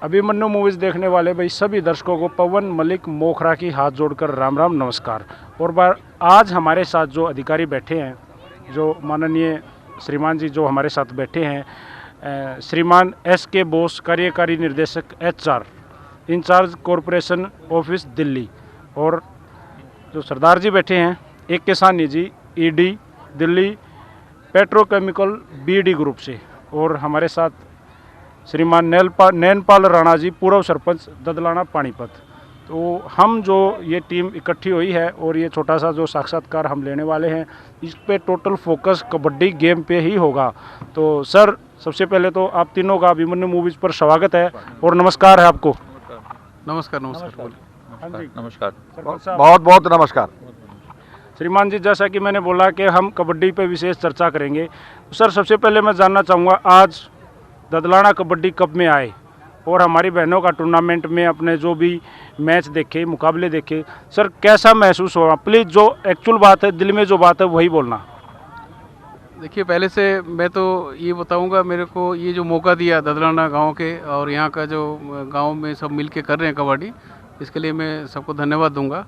Abhimanyu movies देखने वाले भाई सभी दर्शकों को पवन मलिक मोखरा की हाथ जोड़कर राम राम नमस्कार। और आज हमारे साथ जो अधिकारी बैठे हैं, जो माननीय श्रीमान जी जो हमारे साथ बैठे हैं, श्रीमान SK बोस, कार्यकारी निर्देशक HR, incharge corporation office Delhi, और जो सरदार जी बैठे हैं AK Sahni ji, ED Delhi petrochemical BD group से, और हमारे साथ श्रीमान नैनपाल राणा जी, पूर्व सरपंच ददलाना पानीपत। तो हम जो ये टीम इकट्ठी हुई है और ये छोटा सा जो साक्षात्कार हम लेने वाले हैं, इस पे टोटल फोकस कबड्डी गेम पे ही होगा। तो सर, सबसे पहले तो आप तीनों का अभिमन्यु मूवीज़ पर स्वागत है और नमस्कार है आपको। नमस्कार। नमस्कार। बहुत बहुत नमस्कार। श्रीमान जी, जैसा कि मैंने बोला कि हम कबड्डी पे विशेष चर्चा करेंगे। सर, सबसे पहले मैं जानना चाहूँगा, आज ददलाना कबड्डी कप में आए और हमारी बहनों का टूर्नामेंट में अपने जो भी मैच देखे, मुकाबले देखे, सर कैसा महसूस हुआ? प्लीज़ जो एक्चुअल बात है, दिल में जो बात है वही बोलना। देखिए, पहले से मैं तो ये बताऊंगा, मेरे को ये जो मौका दिया ददलाना गांव के और यहाँ का जो गांव में सब मिल के कर रहे हैं कबड्डी, इसके लिए मैं सबको धन्यवाद दूंगा।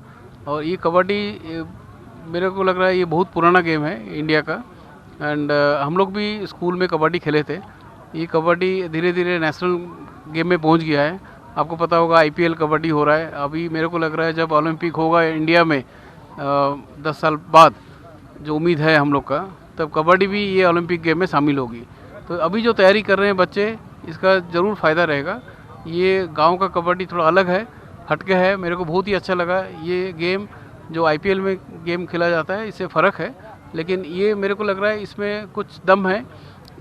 और ये कबड्डी मेरे को लग रहा है ये बहुत पुराना गेम है इंडिया का, एंड हम लोग भी स्कूल में कबड्डी खेले थे। ये कबड्डी धीरे धीरे नेशनल गेम में पहुंच गया है। आपको पता होगा IPL कबड्डी हो रहा है। अभी मेरे को लग रहा है जब ओलंपिक होगा इंडिया में 10 साल बाद, जो उम्मीद है हम लोग का, तब कबड्डी भी ये ओलंपिक गेम में शामिल होगी। तो अभी जो तैयारी कर रहे हैं बच्चे, इसका ज़रूर फ़ायदा रहेगा। ये गांव का कबड्डी थोड़ा अलग है, हटके है। मेरे को बहुत ही अच्छा लगा। ये गेम जो IPL में गेम खेला जाता है, इससे फ़र्क है, लेकिन ये मेरे को लग रहा है इसमें कुछ दम है।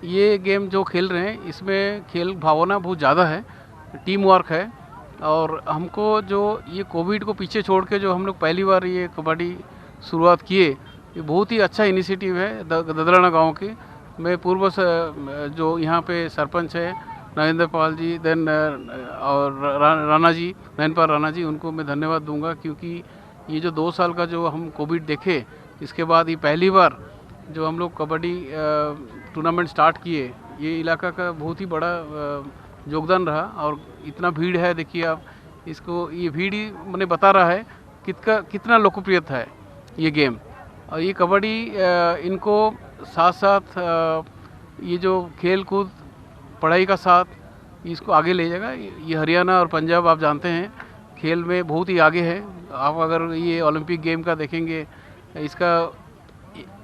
ये गेम जो खेल रहे हैं, इसमें खेल भावना बहुत ज़्यादा है, टीम वर्क है। और हमको जो ये कोविड को पीछे छोड़ के जो हम लोग पहली बार ये कबड्डी शुरुआत किए, ये बहुत ही अच्छा इनिशिएटिव है ददलाना गांव के। मैं पूर्व से जो यहाँ पे सरपंच है नरेंद्र पाल जी, देन और राणा जी, नैनपाल राणा जी, उनको मैं धन्यवाद दूंगा, क्योंकि ये जो 2 साल का जो हम कोविड देखे, इसके बाद ये पहली बार जो हम लोग कबड्डी टूर्नामेंट स्टार्ट किए, ये इलाका का बहुत ही बड़ा योगदान रहा। और इतना भीड़ है, देखिए आप इसको, ये भीड़ ही मैंने बता रहा है कितना लोकप्रियता है ये गेम। और ये कबड्डी इनको साथ साथ ये जो खेल कूद, पढ़ाई का साथ इसको आगे ले जाएगा। ये हरियाणा और पंजाब आप जानते हैं खेल में बहुत ही आगे है। आप अगर ये ओलंपिक गेम का देखेंगे, इसका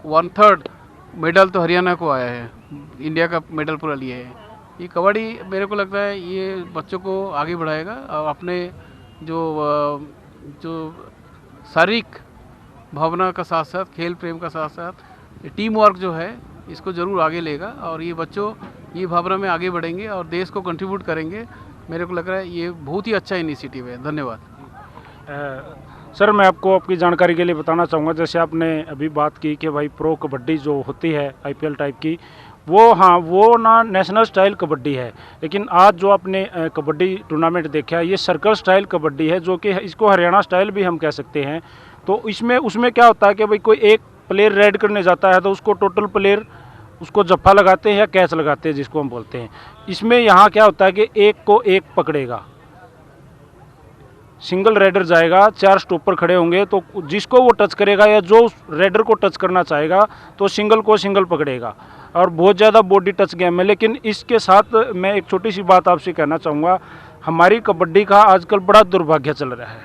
1/3 मेडल तो हरियाणा को आया है, इंडिया का मेडल पूरा लिए है। ये कबड्डी मेरे को लगता है ये बच्चों को आगे बढ़ाएगा और अपने जो शारीरिक भावना का साथ साथ, खेल प्रेम का साथ साथ टीम वर्क जो है, इसको ज़रूर आगे लेगा। और ये बच्चों ये भावना में आगे बढ़ेंगे और देश को कंट्रीब्यूट करेंगे। मेरे को लग रहा है ये बहुत ही अच्छा इनिशिएटिव है। धन्यवाद। सर, मैं आपको आपकी जानकारी के लिए बताना चाहूँगा, जैसे आपने अभी बात की कि भाई प्रो कबड्डी जो होती है IPL टाइप की, वो ना नेशनल स्टाइल कबड्डी है। लेकिन आज जो आपने कबड्डी टूर्नामेंट देखा है, ये सर्कल स्टाइल कबड्डी है, जो कि इसको हरियाणा स्टाइल भी हम कह सकते हैं। तो उसमें क्या होता है कि भाई कोई एक प्लेयर रेड करने जाता है तो उसको टोटल प्लेयर उसको जफ्फा लगाते हैं या कैच लगाते हैं, जिसको हम बोलते हैं। इसमें यहाँ क्या होता है कि एक को एक पकड़ेगा, सिंगल रेडर जाएगा, 4 स्टॉपर खड़े होंगे, तो जिसको वो टच करेगा या जो रेडर को टच करना चाहेगा तो सिंगल को सिंगल पकड़ेगा। और बहुत ज़्यादा बॉडी टच गेम है। लेकिन इसके साथ मैं एक छोटी सी बात आपसे कहना चाहूँगा, हमारी कबड्डी का आजकल बड़ा दुर्भाग्य चल रहा है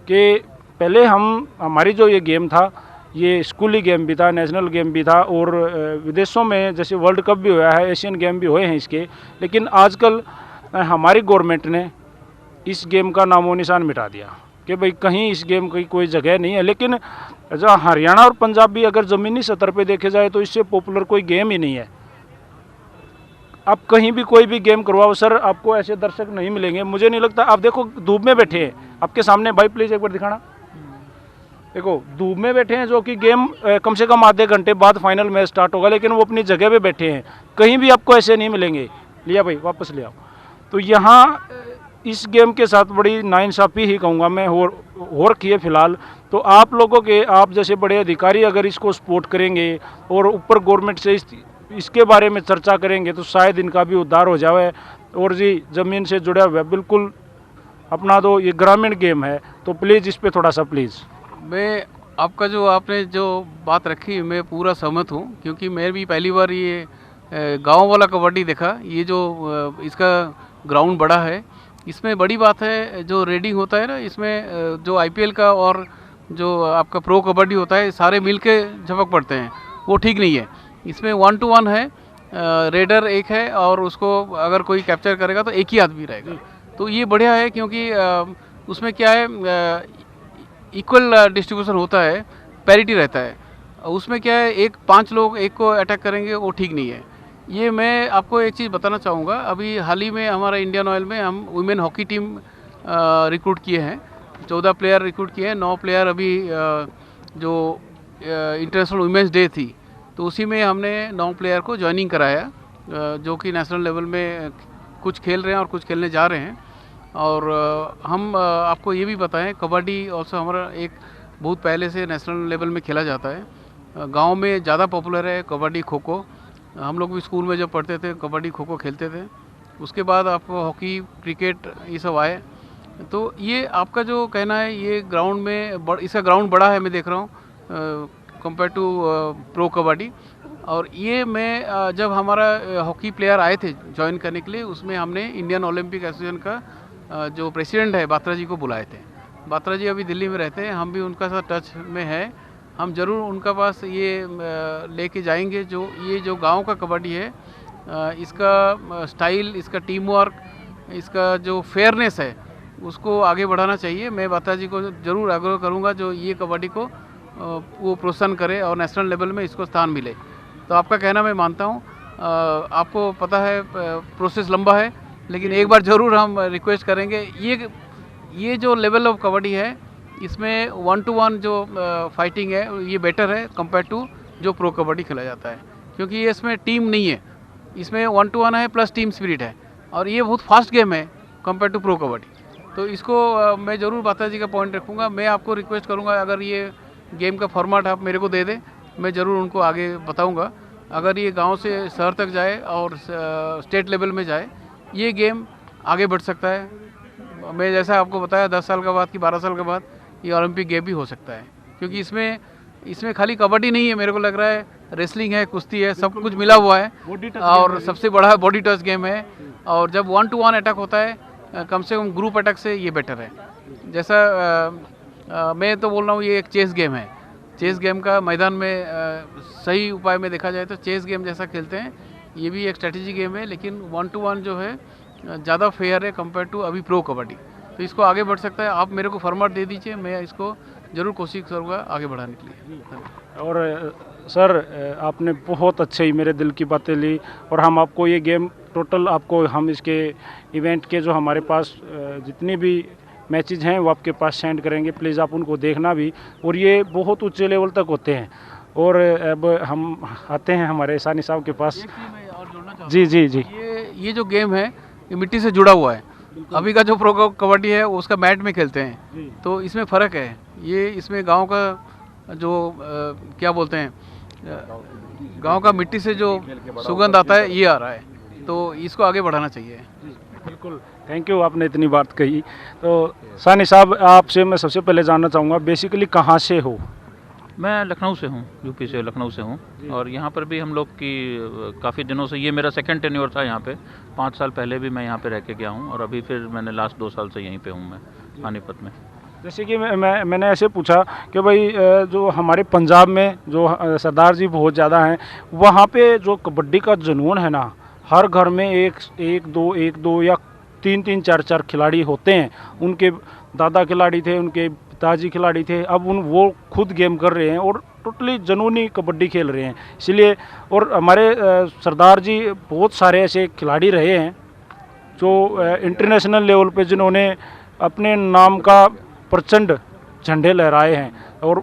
कि पहले हमारी जो ये गेम था, ये स्कूली गेम भी था, नेशनल गेम भी था, और विदेशों में जैसे वर्ल्ड कप भी हुआ है, एशियन गेम भी हुए हैं इसके। लेकिन आजकल हमारी गवर्नमेंट ने इस गेम का नामो निशान मिटा दिया कि भाई कहीं इस गेम की कोई जगह नहीं है। लेकिन जो हरियाणा और पंजाब भी अगर ज़मीनी स्तर पे देखे जाए तो इससे पॉपुलर कोई गेम ही नहीं है। आप कहीं भी कोई भी गेम करवाओ सर, आपको ऐसे दर्शक नहीं मिलेंगे। मुझे नहीं लगता, आप देखो धूप में बैठे हैं आपके सामने, भाई प्लीज़ एक बार दिखाना। देखो धूप में बैठे हैं, जो कि गेम कम से कम आधे घंटे बाद फाइनल मैच स्टार्ट होगा, लेकिन वो अपनी जगह पे बैठे हैं। कहीं भी आपको ऐसे नहीं मिलेंगे। लिया भाई, वापस ले आओ। तो यहाँ इस गेम के साथ बड़ी नाइंसाफ़ी ही कहूँगा मैं हो रखी है फ़िलहाल। तो आप लोगों के, आप जैसे बड़े अधिकारी अगर इसको सपोर्ट करेंगे और ऊपर गवर्नमेंट से इसके बारे में चर्चा करेंगे तो शायद इनका भी उद्धार हो जाए। और जी ज़मीन से जुड़ा हुआ है, बिल्कुल अपना तो ये ग्रामीण गेम है, तो प्लीज़ इस पे थोड़ा सा प्लीज़। मैं आपका जो आपने जो बात रखी मैं पूरा सहमत हूँ, क्योंकि मैं भी पहली बार ये गांव वाला कबड्डी देखा। ये जो इसका ग्राउंड बड़ा है, इसमें बड़ी बात है जो रेडिंग होता है ना, इसमें जो आईपीएल का और जो आपका प्रो कबड्डी होता है सारे मिल के झपक पड़ते हैं, वो ठीक नहीं है। इसमें 1 to 1 है, रेडर एक है और उसको अगर कोई कैप्चर करेगा तो एक ही आदमी रहेगा। तो ये बढ़िया है, क्योंकि उसमें क्या है, इक्वल डिस्ट्रीब्यूशन होता है, पैरिटी रहता है। उसमें क्या है, 5 लोग एक को अटैक करेंगे, वो ठीक नहीं है। ये मैं आपको एक चीज़ बताना चाहूँगा, अभी हाल ही में हमारा इंडियन ऑयल में हम वुमेन हॉकी टीम रिक्रूट किए हैं, 14 प्लेयर रिक्रूट किए हैं। 9 प्लेयर अभी जो इंटरनेशनल वुमेंस डे थी तो उसी में हमने 9 प्लेयर को ज्वाइनिंग कराया, जो कि नेशनल लेवल में कुछ खेल रहे हैं और कुछ खेलने जा रहे हैं। और हम आपको ये भी बताएं, कबड्डी ऑल्सो हमारा एक बहुत पहले से नेशनल लेवल में खेला जाता है। गांव में ज़्यादा पॉपुलर है कबड्डी, खो खो। हम लोग भी स्कूल में जब पढ़ते थे कबड्डी खो खो खेलते थे। उसके बाद आपको हॉकी, क्रिकेट ये सब आए। तो ये आपका जो कहना है, ये ग्राउंड में इसका ग्राउंड बड़ा है, मैं देख रहा हूँ कंपेयर टू प्रो कबड्डी। और ये मैं जब हमारा हॉकी प्लेयर आए थे ज्वाइन करने के लिए, उसमें हमने इंडियन ओलंपिक एसोसिएशन का जो प्रेसिडेंट है बात्रा जी को बुलाए थे। बात्रा जी अभी दिल्ली में रहते हैं, हम भी उनका साथ टच में है। हम ज़रूर उनका पास ये लेके जाएंगे, जो ये जो गांव का कबड्डी है, इसका स्टाइल, इसका टीम वर्क, इसका जो फेयरनेस है, उसको आगे बढ़ाना चाहिए। मैं बात्रा जी को ज़रूर आग्रह करूँगा जो ये कबड्डी को वो प्रोत्साहन करे और नेशनल लेवल में इसको स्थान मिले। तो आपका कहना मैं मानता हूँ। आपको पता है प्रोसेस लंबा है, लेकिन एक बार ज़रूर हम रिक्वेस्ट करेंगे, ये जो लेवल ऑफ कबड्डी है, इसमें 1 to 1 जो फाइटिंग है ये बेटर है कंपेयर टू जो प्रो कबड्डी खेला जाता है, क्योंकि ये इसमें टीम नहीं है, इसमें 1 to 1 है प्लस टीम स्पिरिट है। और ये बहुत फास्ट गेम है कंपेयर टू प्रो कबड्डी। तो इसको मैं ज़रूर बात्रा जी का पॉइंट रखूँगा। मैं आपको रिक्वेस्ट करूँगा, अगर ये गेम का फॉर्मेट आप मेरे को दे दें, मैं ज़रूर उनको आगे बताऊंगा। अगर ये गांव से शहर तक जाए और स्टेट लेवल में जाए, ये गेम आगे बढ़ सकता है। मैं जैसा आपको बताया 10 साल के बाद कि 12 साल के बाद ये ओलंपिक गेम भी हो सकता है, क्योंकि इसमें खाली कबड्डी नहीं है, मेरे को लग रहा है रेसलिंग है, कुश्ती है, सब कुछ मिला हुआ है। और सबसे बड़ा बॉडी टच गेम है। और जब 1 to 1 अटैक होता है, कम से कम ग्रुप अटैक से ये बेटर है। जैसा मैं तो बोल रहा हूँ, ये एक चेस गेम है। चेस गेम का मैदान में सही उपाय में देखा जाए तो चेस गेम जैसा खेलते हैं। ये भी एक स्ट्रेटेजी गेम है, लेकिन 1 to 1 जो है ज़्यादा फेयर है कंपेयर टू अभी प्रो कबड्डी। तो इसको आगे बढ़ सकता है। आप मेरे को फॉर्मेट दे दीजिए, मैं इसको ज़रूर कोशिश करूँगा आगे बढ़ाने के लिए। और सर आपने बहुत अच्छे ही मेरे दिल की बातें ली, और हम आपको ये गेम टोटल आपको हम इसके इवेंट के जो हमारे पास जितनी भी मैचेज हैं वो आपके पास सेंड करेंगे। प्लीज़ आप उनको देखना भी, और ये बहुत ऊंचे लेवल तक होते हैं। और अब हम आते हैं हमारे सानी साहब के पास। जी जी जी। ये जो गेम है ये मिट्टी से जुड़ा हुआ है। अभी का जो प्रो कबड्डी है उसका मैट में खेलते हैं, तो इसमें फ़र्क है। ये इसमें गांव का जो क्या बोलते हैं, गांव का मिट्टी से जो सुगंध आता है ये आ रहा है, तो इसको आगे बढ़ाना चाहिए। बिल्कुल, थैंक यू, आपने इतनी बात कही। तो सानी साहब, आपसे मैं सबसे पहले जानना चाहूँगा बेसिकली कहाँ से हो? मैं लखनऊ से हूँ, यूपी से, लखनऊ से हूँ। और यहाँ पर भी हम लोग की काफ़ी दिनों से, ये मेरा सेकंड टेन्योर था यहाँ पे। 5 साल पहले भी मैं यहाँ पे रह के गया हूँ, और अभी फिर मैंने लास्ट 2 साल से यहीं पे हूँ मैं पानीपत में। जैसे कि मैंने ऐसे पूछा कि भाई जो हमारे पंजाब में जो सरदार जी बहुत ज़्यादा हैं, वहाँ पे जो कबड्डी का जुनून है ना, हर घर में एक दो या 3 4 खिलाड़ी होते हैं। उनके दादा खिलाड़ी थे, उनके पिताजी खिलाड़ी थे, अब वो खुद गेम कर रहे हैं और टोटली जुनूनी कबड्डी खेल रहे हैं। इसलिए, और हमारे सरदार जी बहुत सारे ऐसे खिलाड़ी रहे हैं जो इंटरनेशनल लेवल पे जिन्होंने अपने नाम का प्रचंड झंडे लहराए हैं, और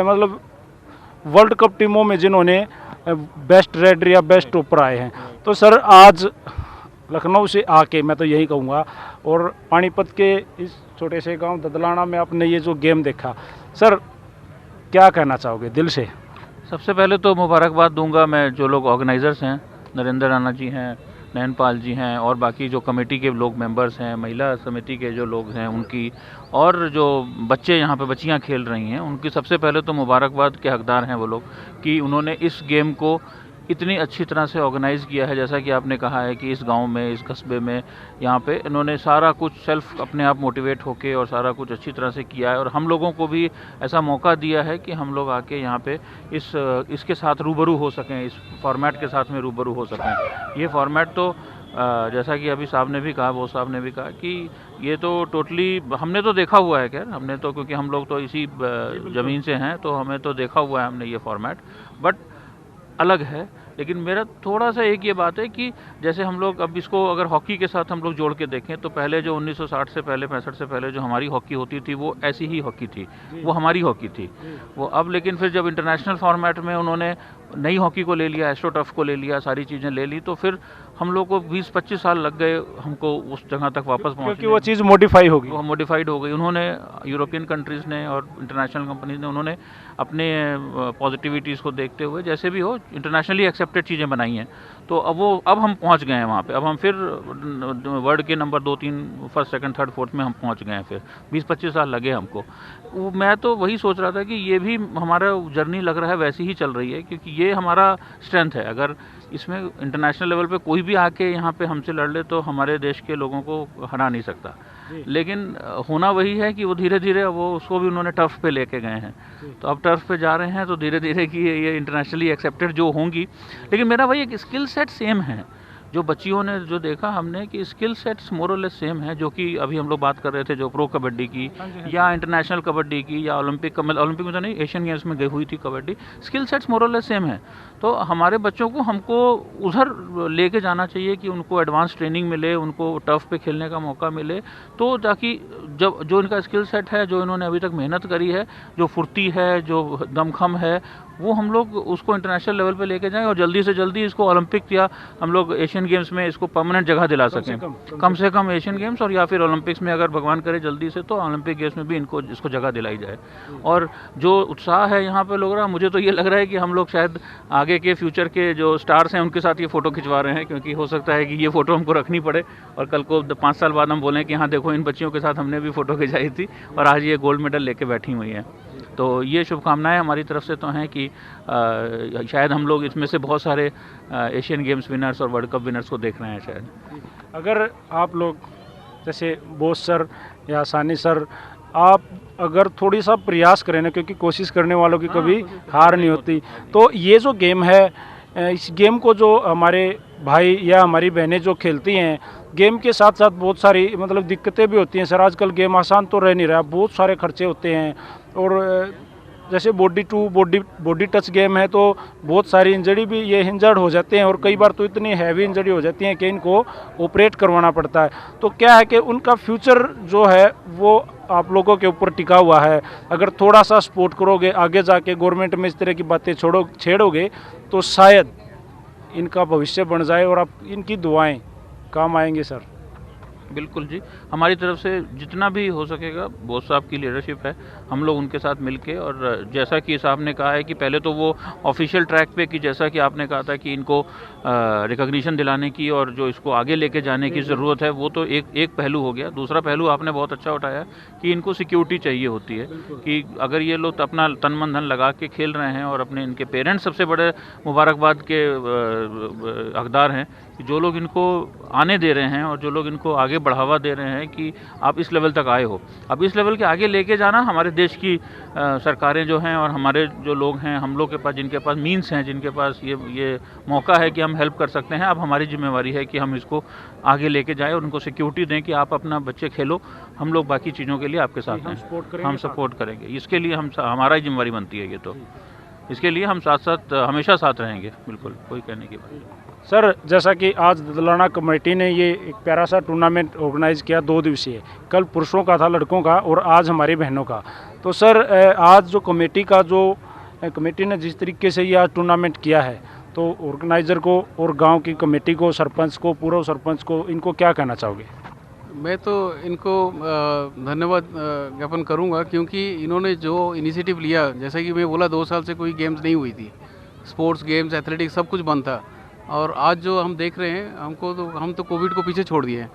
मतलब वर्ल्ड कप टीमों में जिन्होंने बेस्ट रेडर या बेस्ट टॉपर आए हैं। तो सर, आज लखनऊ से आके मैं तो यही कहूँगा, और पानीपत के इस छोटे से गांव ददलाना में आपने ये जो गेम देखा, सर क्या कहना चाहोगे दिल से? सबसे पहले तो मुबारकबाद दूंगा मैं जो लोग ऑर्गेनाइज़र्स हैं, नरेंद्र राणा जी हैं, नयनपाल जी हैं और बाकी जो कमेटी के लोग मेंबर्स हैं, महिला समिति के जो लोग हैं उनकी, और जो बच्चे यहाँ पे बच्चियाँ खेल रही हैं उनकी सबसे पहले तो मुबारकबाद के हकदार हैं वो लोग कि उन्होंने इस गेम को इतनी अच्छी तरह से ऑर्गेनाइज़ किया है। जैसा कि आपने कहा है कि इस गांव में, इस कस्बे में, यहाँ पे इन्होंने सारा कुछ सेल्फ अपने आप मोटिवेट होके और सारा कुछ अच्छी तरह से किया है, और हम लोगों को भी ऐसा मौका दिया है कि हम लोग आके यहाँ पे इसके साथ रूबरू हो सकें, इस फॉर्मेट के साथ में रूबरू हो सकें। ये फॉर्मेट तो जैसा कि अभी साहब ने भी कहा, वो साहब ने भी कहा कि ये तो टोटली हमने तो देखा हुआ है, खैर हमने तो, क्योंकि हम लोग तो इसी ज़मीन से हैं तो हमें तो देखा हुआ है हमने ये फॉर्मेट, बट अलग है। लेकिन मेरा थोड़ा सा एक ये बात है कि जैसे हम लोग अब इसको अगर हॉकी के साथ हम लोग जोड़ के देखें तो पहले जो 1960 से पहले, 65 से पहले जो हमारी हॉकी होती थी वो ऐसी ही हॉकी थी, वो हमारी हॉकी थी वो। अब लेकिन फिर जब इंटरनेशनल फॉर्मेट में उन्होंने नई हॉकी को ले लिया, एस्ट्रो टफ को ले लिया, सारी चीज़ें ले ली, तो फिर हम लोग को 20-25 साल लग गए हमको उस जगह तक वापस पहुँचने, क्योंकि वो चीज़ मॉडिफाई होगी, वो मॉडिफाइड हो गई। उन्होंने, यूरोपियन कंट्रीज़ ने और इंटरनेशनल कंपनीज ने, उन्होंने अपने पॉजिटिविटीज़ को देखते हुए जैसे भी हो इंटरनेशनली एक्सेप्टेड चीज़ें बनाई हैं। तो अब हम पहुंच गए हैं वहाँ पे, अब हम फिर वर्ल्ड के number 2, 3, first, second, third, fourth में हम पहुंच गए हैं। फिर 20-25 साल लगे हमको। मैं तो वही सोच रहा था कि ये भी हमारा जर्नी लग रहा है वैसी ही चल रही है, क्योंकि ये हमारा स्ट्रेंथ है। अगर इसमें इंटरनेशनल लेवल पे कोई भी आके यहाँ पे हमसे लड़ ले तो हमारे देश के लोगों को हरा नहीं सकता। लेकिन होना वही है कि वो धीरे धीरे वो उसको भी उन्होंने टर्फ पे लेके गए हैं, तो अब टर्फ पे जा रहे हैं तो धीरे धीरे कि ये इंटरनेशनली एक्सेप्टेड जो होंगी। लेकिन मेरा वही एक स्किल सेट सेम है, जो बच्चियों ने जो देखा हमने कि स्किल सेट्स मोर और लेस सेम है, जो कि अभी हम लोग बात कर रहे थे जो प्रो कबड्डी की या इंटरनेशनल कबड्डी की या ओलंपिक में तो नहीं, एशियन गेम्स में गई हुई थी कबड्डी, स्किल सेट्स मोर और लेस सेम है। तो हमारे बच्चों को हमको उधर लेके जाना चाहिए कि उनको एडवांस ट्रेनिंग मिले, उनको टर्फ पे खेलने का मौका मिले, तो ताकि जब जो इनका स्किल सेट है, जो इन्होंने अभी तक मेहनत करी है, जो फुर्ती है, जो दमखम है, वो हम लोग उसको इंटरनेशनल लेवल पे लेके जाएं और जल्दी से जल्दी इसको ओलंपिक या हम लोग एशियन गेम्स में इसको परमानेंट जगह दिला सकें। कम से कम एशियन गेम्स और या फिर ओलंपिक्स में, अगर भगवान करे जल्दी से, तो ओलंपिक गेम्स में भी इसको जगह दिलाई जाए। और जो उत्साह है यहाँ पे लोग रहा, मुझे तो ये लग रहा है कि हम लोग शायद आगे के फ्यूचर के जो स्टार्स हैं उनके साथ ये फ़ोटो खिंचवा रहे हैं, क्योंकि हो सकता है कि ये फ़ोटो हमको रखनी पड़े और कल को 5 साल बाद हम बोलें कि हाँ देखो इन बच्चियों के साथ हमने भी फ़ोटो खिंचाई थी और आज ये गोल्ड मेडल लेके बैठी हुई हैं। तो ये शुभकामनाएं हमारी तरफ से तो हैं कि शायद हम लोग इसमें से बहुत सारे एशियन गेम्स विनर्स और वर्ल्ड कप विनर्स को देख रहे हैं शायद। अगर आप लोग जैसे बोस सर या सानी सर, आप अगर थोड़ी सा प्रयास करें ना, क्योंकि कोशिश करने वालों की कभी हार नहीं होती, तो ये जो गेम है, इस गेम को जो हमारे भाई या हमारी बहनें जो खेलती हैं, गेम के साथ साथ बहुत सारी मतलब दिक्कतें भी होती हैं सर। आजकल गेम आसान तो रह नहीं रहा, बहुत सारे खर्चे होते हैं, और जैसे body to body touch game है तो बहुत सारी इंजरी भी, ये इंजर्ड हो जाते हैं, और कई बार तो इतनी हैवी इंजरी हो जाती है कि इनको ऑपरेट करवाना पड़ता है। तो क्या है कि उनका फ्यूचर जो है वो आप लोगों के ऊपर टिका हुआ है। अगर थोड़ा सा सपोर्ट करोगे, आगे जाके गवर्नमेंट में इस तरह की बातें छेड़ोगे तो शायद इनका भविष्य बन जाए और आप इनकी दुआएं काम आएंगे सर। बिल्कुल जी, हमारी तरफ से जितना भी हो सकेगा, बोस साहब की लीडरशिप है, हम लोग उनके साथ मिलके, और जैसा कि साहब ने कहा है कि पहले तो वो ऑफिशियल ट्रैक पे, कि जैसा कि आपने कहा था कि इनको रिकॉग्निशन दिलाने की और जो इसको आगे लेके जाने की ज़रूरत है, वो तो एक पहलू हो गया। दूसरा पहलू आपने बहुत अच्छा उठाया कि इनको सिक्योरिटी चाहिए होती है, कि अगर ये लोग अपना तन मन धन लगा के खेल रहे हैं, और अपने इनके पेरेंट्स सबसे बड़े मुबारकबाद के हकदार हैं कि जो लोग इनको आने दे रहे हैं और जो लोग इनको आगे बढ़ावा दे रहे हैं कि आप इस लेवल तक आए हो। अब इस लेवल के आगे लेके जाना हमारे देश की सरकारें जो हैं और हमारे जो लोग हैं, हम लोग के पास, जिनके पास मीन्स हैं, जिनके पास ये मौका है कि हम हेल्प कर सकते हैं, अब हमारी जिम्मेवारी है कि हम इसको आगे लेके जाएं और उनको सिक्योरिटी दें कि आप अपना बच्चे खेलो, हम लोग बाकी चीज़ों के लिए आपके साथ हैं, हम सपोर्ट करेंगे। इसके लिए हमारा ही जिम्मेवारी बनती है ये, तो इसके लिए हम साथ साथ हमेशा साथ रहेंगे, बिल्कुल कोई कहने की बात नहीं। सर, जैसा कि आज ददलाना कमेटी ने ये एक प्यारा सा टूर्नामेंट ऑर्गेनाइज किया, 2 दिवसीय, कल पुरुषों का था, लड़कों का, और आज हमारी बहनों का। तो सर, आज जो कमेटी ने जिस तरीके से ये आज टूर्नामेंट किया है, तो ऑर्गेनाइज़र को और गांव की कमेटी को, सरपंच को, पूर्व सरपंच को, इनको क्या कहना चाहोगे? मैं तो इनको धन्यवाद ज्ञापन करूंगा, क्योंकि इन्होंने जो इनिशिएटिव लिया, जैसा कि मैं बोला 2 साल से कोई गेम्स नहीं हुई थी, स्पोर्ट्स गेम्स, एथलेटिक्स सब कुछ बंद था, और आज जो हम देख रहे हैं, हम तो कोविड को पीछे छोड़ दिए हैं।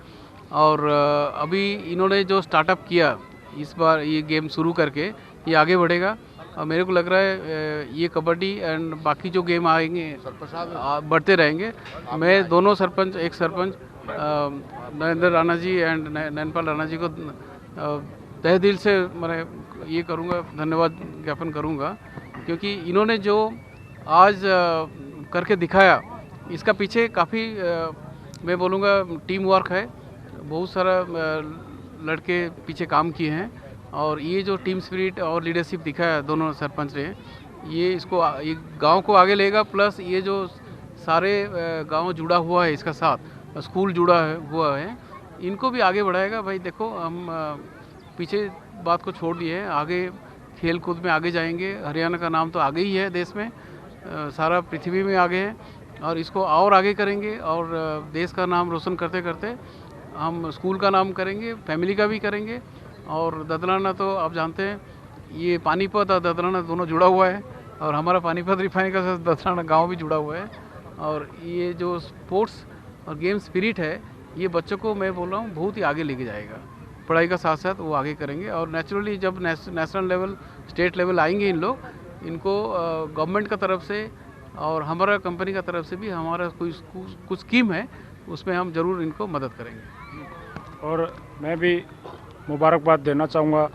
और अभी इन्होंने जो स्टार्टअप किया इस बार ये गेम शुरू करके, ये आगे बढ़ेगा। और मेरे को लग रहा है ये कबड्डी एंड बाकी जो गेम आएंगे बढ़ते रहेंगे। मैं दोनों सरपंच, एक सरपंच नरेंद्र राणा जी एंड नैनपाल राणा जी को तहे दिल से मैं ये करूँगा, धन्यवाद ज्ञापन करूँगा, क्योंकि इन्होंने जो आज करके दिखाया, इसका पीछे काफ़ी मैं बोलूँगा टीम वर्क है। बहुत सारा लड़के पीछे काम किए हैं और ये जो टीम स्पिरिट और लीडरशिप दिखाया दोनों सरपंच ने, ये गांव को आगे लेगा। प्लस ये जो सारे गांव जुड़ा हुआ है इसका साथ, स्कूल हुआ है, इनको भी आगे बढ़ाएगा। भाई देखो, हम पीछे बात को छोड़ दिए हैं, आगे खेल कूद में आगे जाएंगे। हरियाणा का नाम तो आगे ही है देश में, सारा पृथ्वी में आगे है, और इसको और आगे करेंगे। और देश का नाम रोशन करते करते हम स्कूल का नाम करेंगे, फैमिली का भी करेंगे। और ददलाना तो आप जानते हैं, ये पानीपत और ददलाना दोनों जुड़ा हुआ है, और हमारा पानीपत रिफाइनरी का साथ ददलाना गांव भी जुड़ा हुआ है। और ये जो स्पोर्ट्स और गेम स्पिरिट है, ये बच्चों को मैं बोल रहा हूँ बहुत ही आगे लेके जाएगा। पढ़ाई का साथ साथ वो आगे करेंगे, और नेचुरली जब नेशनल लेवल, स्टेट लेवल आएंगे इन लोग, इनको गवर्नमेंट का तरफ से और हमारा कंपनी का तरफ से भी हमारा कुछ स्कीम है, उसमें हम ज़रूर इनको मदद करेंगे। और मैं भी मुबारकबाद देना चाहूँगा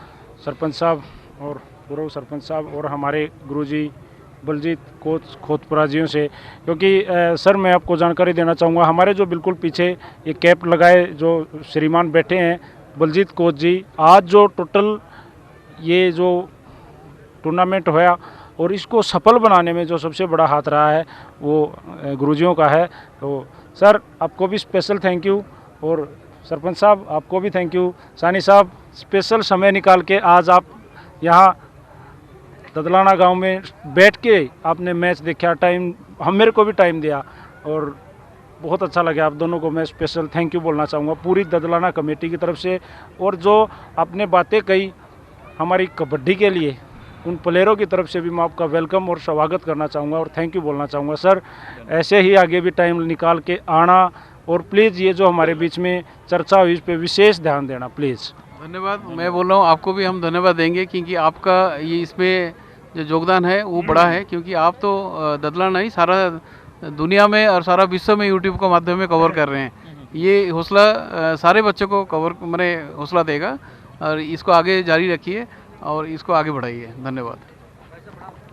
सरपंच साहब और पूर्व सरपंच साहब और हमारे गुरुजी बलजीत कोच खोतपुरा जियों से, क्योंकि सर मैं आपको जानकारी देना चाहूँगा, हमारे जो बिल्कुल पीछे ये कैप लगाए जो श्रीमान बैठे हैं बलजीत कोच जी, आज जो टोटल ये जो टूर्नामेंट होया और इसको सफल बनाने में जो सबसे बड़ा हाथ रहा है वो गुरुजियों का है। तो सर आपको भी स्पेशल थैंक यू, और सरपंच साहब आपको भी थैंक यू। सानी साहब, स्पेशल समय निकाल के आज आप यहाँ ददलाना गांव में बैठ के आपने मैच देखा, टाइम मेरे को भी टाइम दिया, और बहुत अच्छा लगा। आप दोनों को मैं स्पेशल थैंक यू बोलना चाहूँगा पूरी ददलाना कमेटी की तरफ से। और जो आपने बातें कही हमारी कबड्डी के लिए, उन प्लेयरों की तरफ से भी मैं आपका वेलकम और स्वागत करना चाहूँगा और थैंक यू बोलना चाहूँगा। सर ऐसे ही आगे भी टाइम निकाल के आना, और प्लीज़ ये जो हमारे बीच में चर्चा हुई इस पर विशेष ध्यान देना प्लीज़। धन्यवाद। मैं बोल रहा हूँ, आपको भी हम धन्यवाद देंगे, क्योंकि आपका ये इसमें जो योगदान है वो बड़ा है, क्योंकि आप तो ददलाना नहीं, सारा दुनिया में और सारा विश्व में यूट्यूब के माध्यम में कवर कर रहे हैं। ये हौसला सारे बच्चों को हौसला देगा, और इसको आगे जारी रखिए और इसको आगे बढ़ाइए। धन्यवाद।